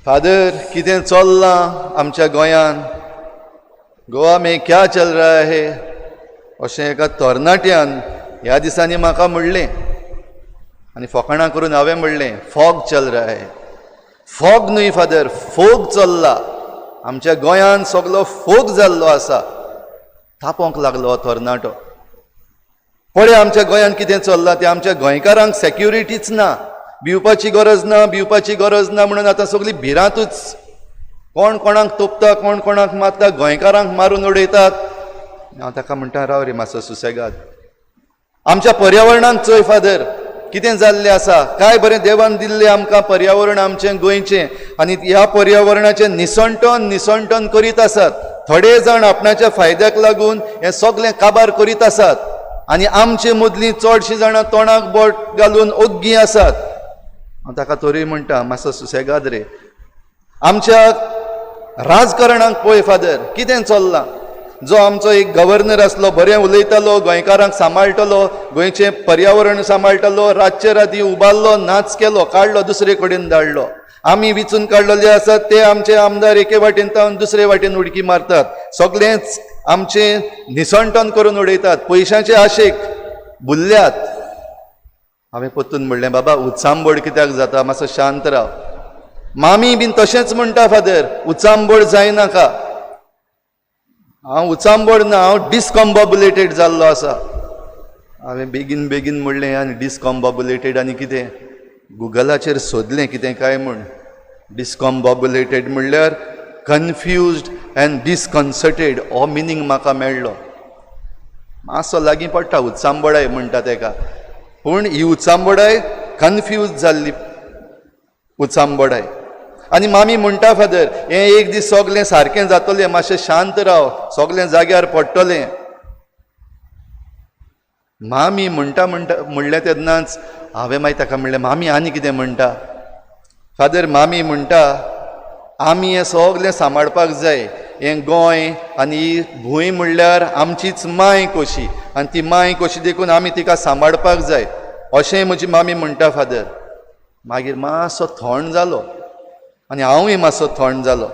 फादर कितें चल्लां आमच्या गोंयान, गोवा में क्या चल रहा है अशें एका तरणाट्यान ह्या दिसांनी म्हाका म्हणलें आनी फकाणां करून हांवें म्हणलें फॉग चल रहा है. फॉग न्हय फादर, फोग चल्ला. आमच्या गोंयान सगलो फोग जाल्लो आसा. तापोंक लागलो हो तरणाटो. पळय आमच्या गोंयान कितें चल्लां तें. आमच्या गोंयकारांक सेक्युरिटीच ना, भिवपाची गरज ना, भिवपाची गरज ना म्हणून आतां सगळीं भिरांतूच. कोण कोणाक तोपता, कोण कोणाक मारता, गोंयकारांक मारून उडयतात. हांव ताका म्हणटा राव रे मातसो सुसेगाद. आमच्या पर्यावरणाक चोय फादर कितें जाल्लें आसा. काय बरें देवान दिल्लें आमकां पर्यावरण आमचें गोंयचें, आनी ह्या पर्यावरणाचें निसंटन करीत आसात. थोडे जाण आपणाच्या फायद्याक लागून हें सगळें काबार करीत आसात, आनी आमचे मदलीं चडशीं जाणां तोंडाक बोट घालून ओग्गी आसात. हांव ताका तोरी म्हणटा मातसो सुसेगाद रे. आमच्या राजकारणाक पळय फादर कितें चल्लां. जो आमचो एक गव्हर्नर आसलो, बरें उलयतालो, गोंयकारांक सांबाळटालो, गोंयचें पर्यावरण सांबाळटालो, रातचे राती उबारलो, नाच केलो, काडलो दुसरे कडेन धाडलो. आमी विचून काडलेले आसात ते आमचे आमदार एके वाटेन तावन दुसरे वाटेन उडकी मारतात. सगळेंच आमचें निसंटन करून उडयतात. पयशांचे आशेक भुल्ल्यात. हांवें परतून म्हणलें बाबा उचांबड कित्याक जाता, मातसो शांत राव. मामी बीन तशेंच म्हणटा फादर, उचांबड जायनाका. हांव उचांबड ना, हांव डिस्कॉम्बॉबुलेटेड जाल्लो आसा. हांवें बेगीन म्हणलें आनी डिस्कॉम्बॉबुलेटेड आनी कितें गुगलाचेर सोदलें कितें काय म्हूण. डिस्कॉम्बॉबुलेटेड म्हणल्यार कन्फ्युज्ड अँड डिस्कन्सर्टेड हो मिनींग म्हाका मेळ्ळो. मातसो लागीं पडटा उचांबडाय म्हणटा तेका, पूण ही उचांबडाय कन्फ्यूज जाल्ली उचांबडाय. आनी मामी म्हणटा फादर हें एक दीस सगळें सारकें जातलें, मातशें शांत राव, सगळें जाग्यार पडटलें. मामी म्हणलें तेन्नाच हांवें मागीर ताका म्हणलें मामी आनी कितें म्हणटा. फादर मामी म्हणटा आमी हें सगळें सांबाळपाक जाय. हें गोंय आनी ही भूंय म्हणल्यार आमचीच मांय कशी, आनी ती मांय कशी देखून आमी तिका सांबाळपाक जाय अशें म्हजी मामी म्हणटा फादर. मागीर मातसो थंड जालो आनी हांवूय मातसो थंड जालो,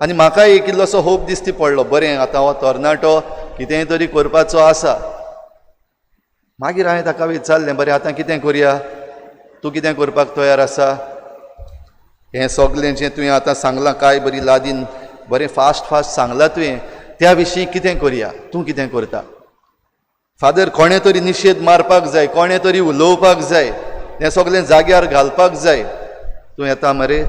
आनी म्हाकाय एक इल्लोसो होप दिसती पडलो, बरें आतां हो तरणाटो कितेंय तरी करपाचो आसा. मागीर हांवें ताका विचारलें बरें आतां कितें करया, तूं कितें करपाक तयार आसा. हें सगळें जें तुवें आतां सांगलां काय बरी लादीन बरें फास्ट सांगलां तुवें, त्या विशीं कितें करया, तूं कितें करता. फादर कोणें तरी निशेध मारपाक जाय, कोणें तरी उलोवपाक जाय, हें सगळें जाग्यार घालपाक जाय. तूं येता मरे.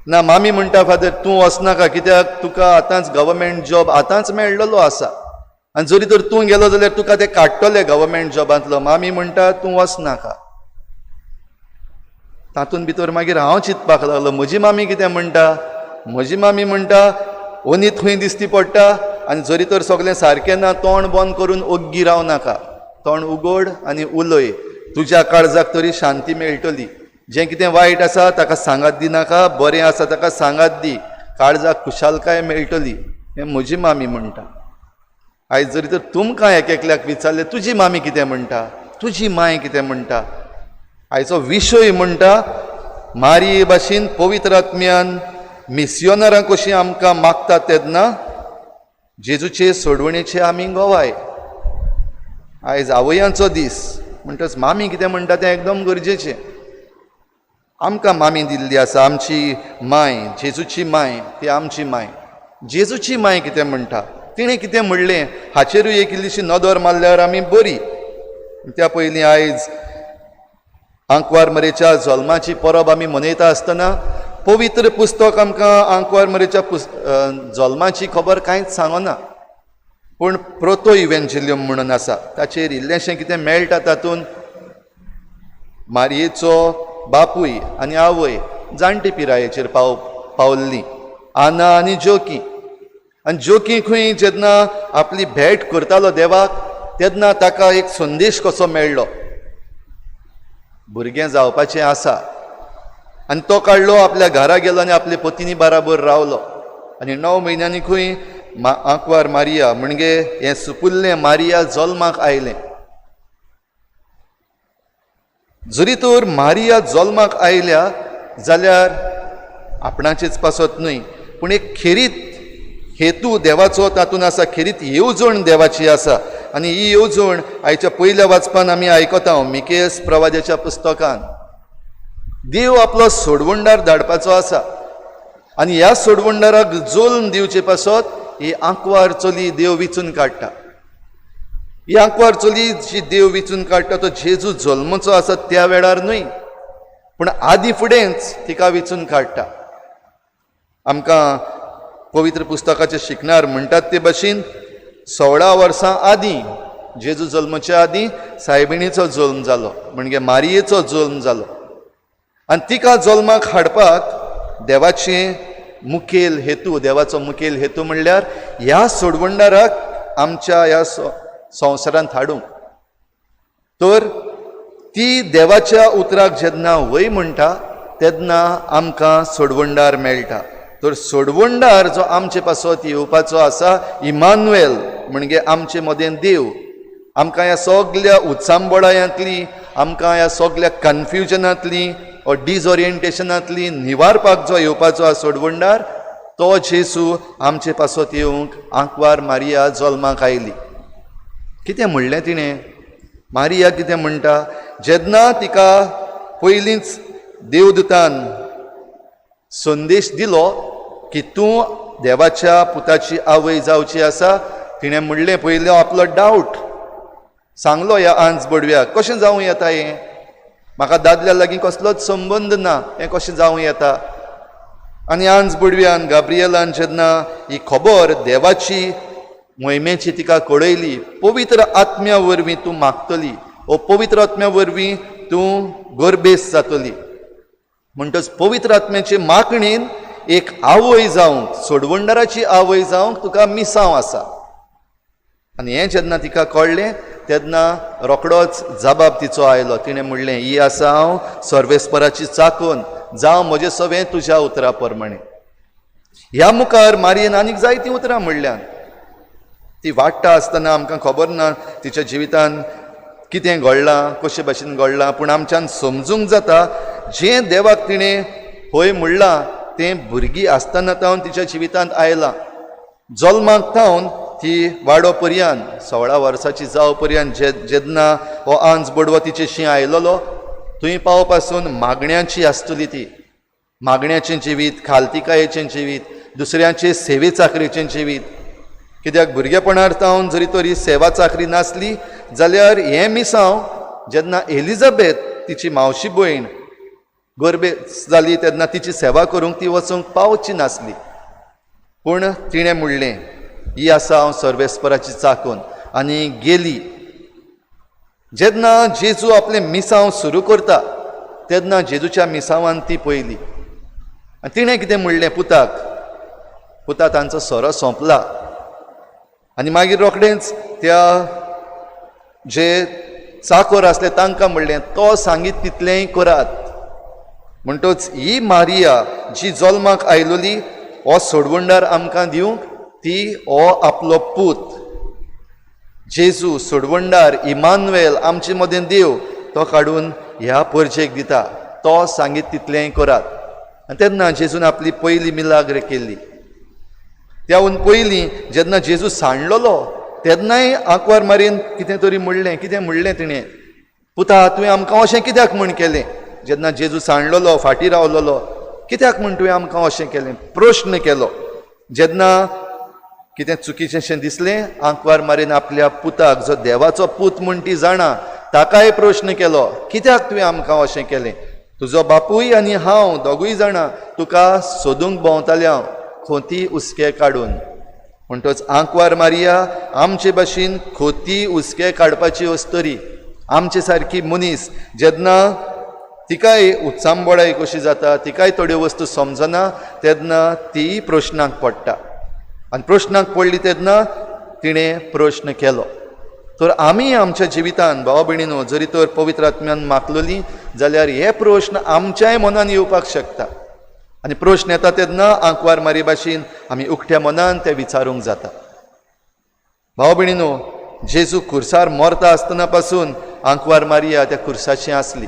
ना मामी म्हणटा फादर तूं वचनाका, कित्याक तुका आतांच गव्हर्मेंट जॉब आतांच मेळ्ळलो आसा, आनी जरी तर तूं गेलो जाल्यार तुका ते काडटले गव्हर्मेंट जॉबांतलो. मामी म्हणटा तूं वचनाका. तातूंत भितर मागीर हांव चिंतपाक लागलो म्हजी मामी कितें म्हणटा. म्हजी मामी म्हणटा ओनी थंय दिसती पडटा, आनी जरी तर सगळें सारकें ना तोंड बंद करून ओग्गी राव नाका, तोंड उगड आनी उलय, तुज्या काळजाक तरी शांती मेळटली. जें कितें वायट आसा ताका सांगात दिनाका, बरें आसा ताका सांगात दी, काळजाक खुशालकाय मेळटली. हें म्हजी मामी म्हणटा. आयज जरी तर तुमकां एकल्याक विचारलें तुजी मामी कितें म्हणटा, तुजी मांय कितें म्हणटा. आयचो विशय म्हणटा मारी भाशेन पवित्र आत्म्यान मिस्योनरां कशीं आमकां मागतात तेन्ना जेजूचे सोडवणेचे आमी गोवाय. आयज आवयांचो दीस म्हणटच मामी कितें म्हणटा तें एकदम गरजेचें. आमकां मामी दिल्ली आसा, आमची मांय, जेजूची मांय, ती आमची मांय. जेजूची मांय कितें म्हणटा, तिणें कितें म्हणलें हाचेरूय एक इल्लीशी नदर मारल्यार आमी बरी. त्या पयलीं आयज आंकवार मरेच्या जल्माची परब आमी मनयता आसतना पवित्र पुस्तक आमकां आंकवार मरेच्या जल्माची खबर कांयच सांगना, पूण प्रोतो इव्हेंजेलियम म्हणून आसा, ताचेर इल्लेशें कितें मेळटा. तातूंत मारयेचो बापूय आनी आवय जाणटे पिरायेचेर पावल्लीं, आना आनी जोकी. आनी जोकी खंय जेन्ना आपली भेट करतालो देवाक तेन्ना ताका एक संदेश कसो मेळ्ळो, भुरगें जावपाचें आसा. आनी तो काडलो आपल्या घरा गेलो आनी आपले पत्नी बराबर रावलो. आनी 9 म्हयन्यांनी खंय आंकवार मारिया म्हणजे हें सुपुल्लें मारिया जल्माक आयलें. जरी तर मारिया जल्माक आयल्या जाल्यार आपणाचीच पासत न्हय, पूण एक खेरीत हेतू देवाचो तातूंत आसा, खेरीत येवजण देवाची आसा. आनी ही येवजण आयच्या पयल्या वाचपान आमी आयकता मिकेस प्रवाद्याच्या पुस्तकान देव आपलो सोडवंडार धाडपाचो आसा. आनी ह्या सोडवंडाराक जोल्म दिवचे पासत ही आंकवार चली देव विचून काडटा. ही आंकवार चली जी देव विचून काडटा तो जेजू जल्मचो आसा त्या वेळार न्हय, पूण आदी फुडेंच तिका विचून काडटा. आमकां पवित्र पुस्तकाचे शिकणार म्हणटात ते भाशेन 16 वर्सां आदीं जेजू जल्मच्या आदीं सायबिणीचो जल्म जालो, म्हणजे मारयेचो जल्म जालो. आनी तिका जल्माक हाडपाक देवाचें मुखेल हेतू, देवाचो मुखेल हेतू म्हणल्यार ह्या सोडवंडाराक आमच्या ह्या संवसारांत हाडूंक. तर ती देवाच्या उतराक जेन्ना वय म्हणटा तेन्ना आमकां सोडवंडार मेळटा. तर सोडवंडार जो आमचे पासत येवपाचो आसा, इमानुएल म्हणजे आमचे मदें देव, आमकां ह्या सगळ्या उत्सांबोळायांतली, आमकां ह्या सगळ्या कन्फ्युजनांतली वा डिजओरिएंटेशनांतली निवारपाक जो येवपाचो आसा सोडवंडार, तो जेजू आमचे पासत येवंक आंकवार मारिया जल्माक आयली. कितें म्हणलें तिणें? मारिया कितें म्हणटा? जेन्ना तिका पयलींच देवदूतान संदेश दिलो की तूं देवाच्या पुताची आवय जावची आसा, तिणें म्हणलें पयलो आपलो डावट सांगलो ह्या आंज बडव्याक, कशें जावं येता हें? म्हाका दादल्या लागीं कसलोच संबंद ना, हें कशें जावं येता? आनी आंज बडव्यान गाब्रियलान जेन्ना ही खबर देवाची मोहिमेची तिका कळयली, पवित्र आत्म्या वरवीं तूं मागतली, ओ पवित्र आत्म्या वरवीं तूं गर्भेस जातली. म्हणटच पवित्र आत्म्याचे मागणेन एक आवय जावंक, सोडवंडाराची आवय जावंक तुका मिसांव आसा. आनी हें जेन्ना तिका कळ्ळें तेन्ना रोखडोच जबाब तिचो आयलो. तिणें म्हणलें, ही आसा हांव सर्वेस्पराची चाकून, जावं म्हजें सवें तुज्या उतरा प्रमाणें. ह्या मुखार मारयेन आनीक जायतीं उतरां म्हणल्यान. ती वाडटा आसतना आमकां खबर ना तिच्या जिवितान कितें घडलां, कशे भाशेन घडलां, पूण आमच्यान समजूंक जाता जें देवाक तिणें हय म्हणलां तें भुरगीं आसतना तावन तिच्या जिवितांत आयलां. जल्माक थावन ती वाडो पर्यंत 16 वर्साची जाव पर्यंत जेन्ना हो आंज बडवो तिचे शी आयलोलो, थंय पाव पासून मागण्यांची आसतली ती. मागण्याचें जिवीत, खालतिकायेचें जिवीत, दुसऱ्यांचे सेवे चाकरेचें जिवीत. कित्याक भुरगेपणार तावन जरी तरी सेवा चाकरी नासली जाल्यार हें मिसांव जेन्ना एलिझाबेथ तिची मावशी भयण गर्भेस जाली तेन्ना तिची सेवा करूंक ती वचूंक पावची नासली. पूण तिणें म्हणलें, ही आसा हांव सर्वेस्पराची चाकून, आनी गेली. जेन्ना जेजू आपलें मिसांव सुरू करता तेन्ना जेजूच्या मिसांवान ती पयली. आनी तिणें कितें म्हणलें पुताक? पुता तांचो सोरो सोंपला. आनी मागीर रोखडेंच त्या जे चाकर आसले तांकां म्हणलें, तो सांगीत तितलेंय करात. म्हणटच ही मारिया जी जल्माक आयलोली, हो सोडवंडार आमकां दिवंक, ती हो आपलो पूत जेजू सोडवंडार इमानुएल आमचे मदें देव तो काडून ह्या परजेक दिता. तो सांगीत तितलेंय करात. आनी तेन्ना जेजून आपली पयली मिलाग्र केल्ली. त्याहून पयलीं जेन्ना जेजू सांडलोलो तेन्नाय आंकवार मारयेन कितें तरी म्हणलें. कितें म्हणलें तिणें? पुता तुवें आमकां अशें कित्याक म्हण केलें? जेन्ना जेजू सांडलोलो, फाटीं रावलोलो, कित्याक म्हण तुवें आमकां अशें केलें? प्रश्न केलो. जेन्ना कितें चुकीचेंशें दिसलें, आंकवार मारयेन आपल्या पुताक, जो देवाचो पूत म्हण ती जाणा, ताकाय प्रश्न केलो, कित्याक तुवें आमकां अशें केलें? तुजो बापूय आनी हांव दोगूय जाणां तुका सोदूंक भोंवताले हांव, खोती उस्के काडून. म्हणटच आंकवार मारिया आमचे भाशेन खोती उस्के काडपाची वस्तरी, आमचे सारकी मनीस. जेन्ना तिकाय उत्सांबोळाय कशी जाता, तिकाय थोड्यो वस्तू समजना तेन्ना ती प्रश्नाक पडटा. आनी प्रश्नाक पडली तेन्ना तिणें प्रश्न केलो. तर आमी आमच्या जिवितान भावा भयणीनो जरी तर पवित्र आत्म्यान मागलोली जाल्यार हे प्रश्न आमच्याय मनान येवपाक शकता. आनी प्रश्न येता तेन्ना आंकवार मारी भाशेन आमी उक्त्या मनान ते विचारूंक जाता. भावा भयणीनो, जेजू खुर्सार मरता आसतना पासून आंकवार मारिया त्या खुर्साची आसली.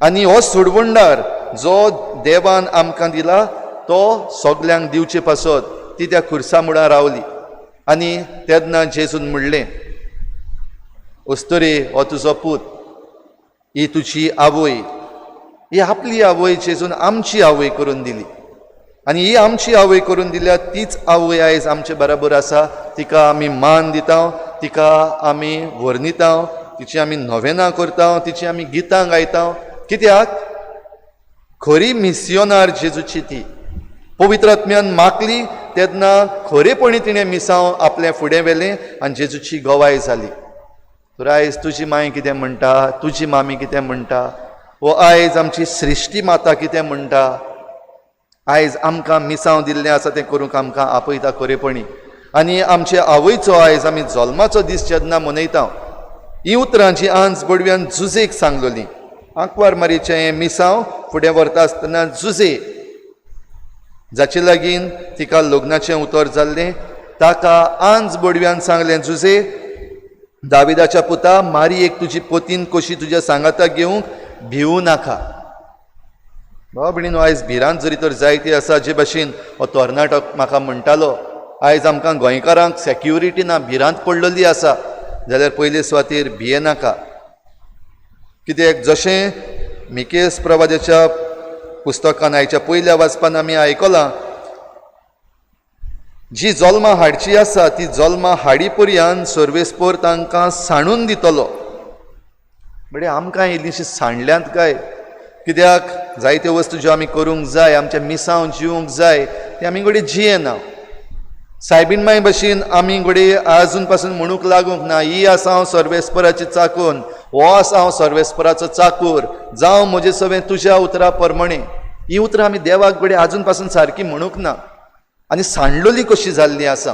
आनी हो सोडवंडार जो देवान आमकां दिला तो सगल्यांक दिवचे पासत ती त्या खुर्सा मुळा रावली. आनी तेन्ना जेजून म्हणलें, अस्तोरे हो तुजो पूत, ही तुजी आवय. ही आपली आवय जेजून आमची आवय करून दिली. आनी ही आमची आवय करून दिल्या तीच आवय आयज आमचे बराबर आसा. तिका आमी मान दिता, तिका आमी वर्णिता, तिची आमी नोवेनां करता, तिची आमी गितां गायता. कित्याक खरी मिस्योनार जेजूची ती पवित्र आत्म्यान मागली तेन्ना खरेपणी तिणें मिसांव आपल्या फुडें व्हेलें आनी जेजूची गोवाय जाली. तर आयज तुजी माय कितें म्हणटा, तुजी मामी कितें म्हणटा, वो आयज आमची सृश्टी माता कितें म्हणटा, आयज आमकां मिसांव दिल्लें आसा तें करूंक आमकां आपयता खरेपणी. आनी आमचे आवयचो आयज आमी जल्माचो दीस जेन्ना मनयता, ही उतरां जी आज बडव्यान जुजेक सांगलोलीं, आंकवार मारीचें हें मिसांव फुडें व्हरता आसतना जुजे, जाचे लागीं तिका लग्नाचें उतर जाल्लें, ताका आज बडव्यान सांगलें, जुजे, दाविदाच्या पुता, मारयेक तुजी पतीन कशी तुज्या सांगाताक घेवंक भिवू नाका. बाबा भयणीनो, आयज भिरांत जरी तर जायती आसा, जे भाशेन हो तरणाटो म्हाका म्हणटालो, आयज आमकां गोंयकारांक सेक्युरिटी ना, भिरांत पडलेली आसा, जाल्यार पयले सुवातेर भियेनाका. कित्याक जशें मिकेस प्रवाद्याच्या पुस्तकान आयच्या पयल्या वाचपान आमी आयकलां, जी जल्मां हाडची आसा ती जल्मां हाडी पर्यंत सर्वेस्पर तांकां सांडून दितलो. म्हणजे आमकां इल्लीशी सांडल्यांत काय? कित्याक जायत्यो वस्तू ज्यो आमी करूंक जाय, आमच्या मिसांव जिवंक जाय, ते आमी घडये जियेना. सायबीण माय भशेन आमी घडये आजून पासून म्हणूंक लागूंक ना, ही आसा हांव सर्वेस्पराची चाकून, हो आसा हांव सर्वेस्पराचो चाकूर, जावं म्हजें सगळें तुज्या उतरा प्रमाणे. ही उतरां आमी देवाक घडये आजून पासून सारकी म्हणूंक ना, आनी सांडलोली कशी जाल्ली आसा.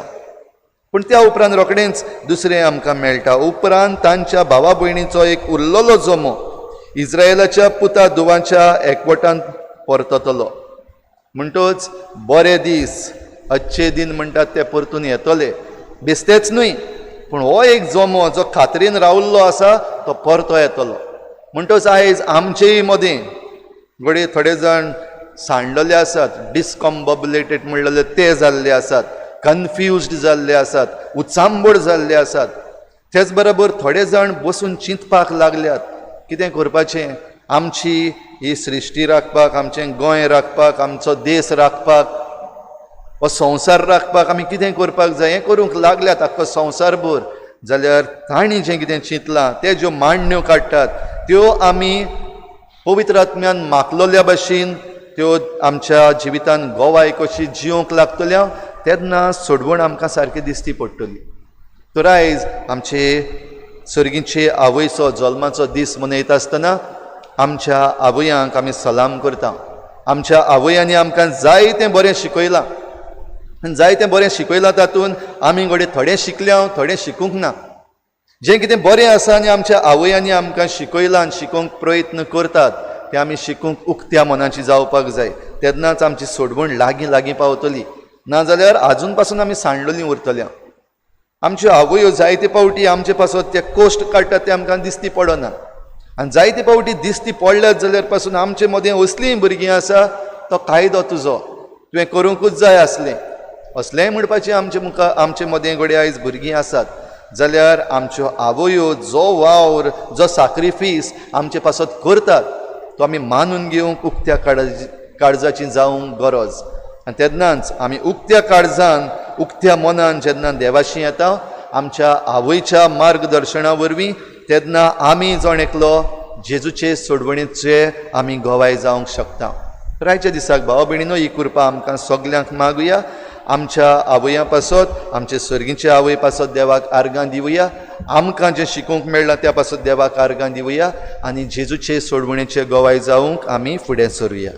पूण त्या उपरांत रोखडेंच दुसरें आमकां मेळटा. उपरांत तांच्या भावा भयणीचो एक उरलोलो जोमो इस्रायेलाच्या पुता दुवांच्या एकवटान परततलो. म्हणटच बरे दीस, अच्छे दिन म्हणटात ते परतून येतले. बेस्तेच न्हय, पूण हो एक जोमो जो खात्रेन रावल्लो आसा तो परतो येतलो. म्हणटच आयज आमचेय मदें घडये थोडे जाण सांडलेले आसात, डिस्कॉम्बबुलेटेड म्हणलेले ते जाल्ले आसात, कन्फ्युज्ड जाल्ले आसात, उचांबड जाल्ले आसात. तेच बरोबर थोडे जाण बसून चिंतपाक लागल्यात, कितें करपाचें, आमची ही सृश्टी राखपाक, आमचें गोंय राखपाक, आमचो देश राखपाक, हो संवसार राखपाक आमी कितें करपाक जाय, हें करूंक लागल्यात आख्खो संवसारभर. जाल्यार तांणी जें कितें चिंतलां, ते ज्यो मांडण्यो काडटात त्यो आमी पवित्र आत्म्यान मागलोल्या भशेन त्यो आमच्या जिवितान गोवाय कशी जिवंक लागतल्या, तेन्ना सोडवण आमकां सारकी दिसती पडटली. तर आयज आमचे सर्गीचे आवयचो जल्माचो दीस मनयता आसतना आमच्या आवयांक आमी सलाम करता. आमच्या आवयांनी आमकां जायतें बरें शिकयलां, जायतें बरें शिकयलां, तातूंत आमी घडये थोडें शिकल्या, थोडें शिकूंक ना. जें कितें बरें आसा आनी आमच्या आवयांनी आमकां शिकयलां आनी शिकोवंक प्रयत्न करतात, तें आमी शिकूंक उक्त्या मनाची जावपाक जाय. तेन्नाच आमची सोडवण लागीं लागीं पावतली. नाजाल्यार आजून पासून आमी सांडलोलीं उरतल्या. आमच्यो आवयो जायते पावटी आमचे पासून ते कोश्ट काडटात ते आमकां दिसती पडना. आनी जायते पावटी दिसती पडल्यात जाल्यार पासून आमचे मदें असलीं भुरगीं आसा, तो कायदो तुजो, तुवें करूंकूच जाय आसलें असलेंय म्हणपाचें आमचे मदें घडये आयज भुरगीं आसात. जाल्यार आमच्यो आवयो जो वावर, जो सॅक्रिफीस आमचे पासत करतात, तो आमी मानून घेवंक उक्त्या काळजाची जावंक गरज. आनी तेन्नाच आमी उक्त्या काळजान, उक्त्या मनान जेन्ना देवाशी येता, आमच्या आवयच्या मार्गदर्शना वरवीं, तेन्ना आमी जण एकलो जेजूचे सोडवणीचे आमी गोवाय जावंक शकता. रायच्या दिसाक भावा भयणीनो, ही कृपा आमकां सगल्यांक मागुया. आमच्या आवयां पासत, आमचे सर्गीचे आवय पासत देवाक आर्गां दिवया. आमकां जें शिकूंक मेळ्ळां त्या पासत देवाक आर्गां दिवया. आनी जेजूचे सोडवणीचे गोवाय जावंक आमी फुडें सरुया.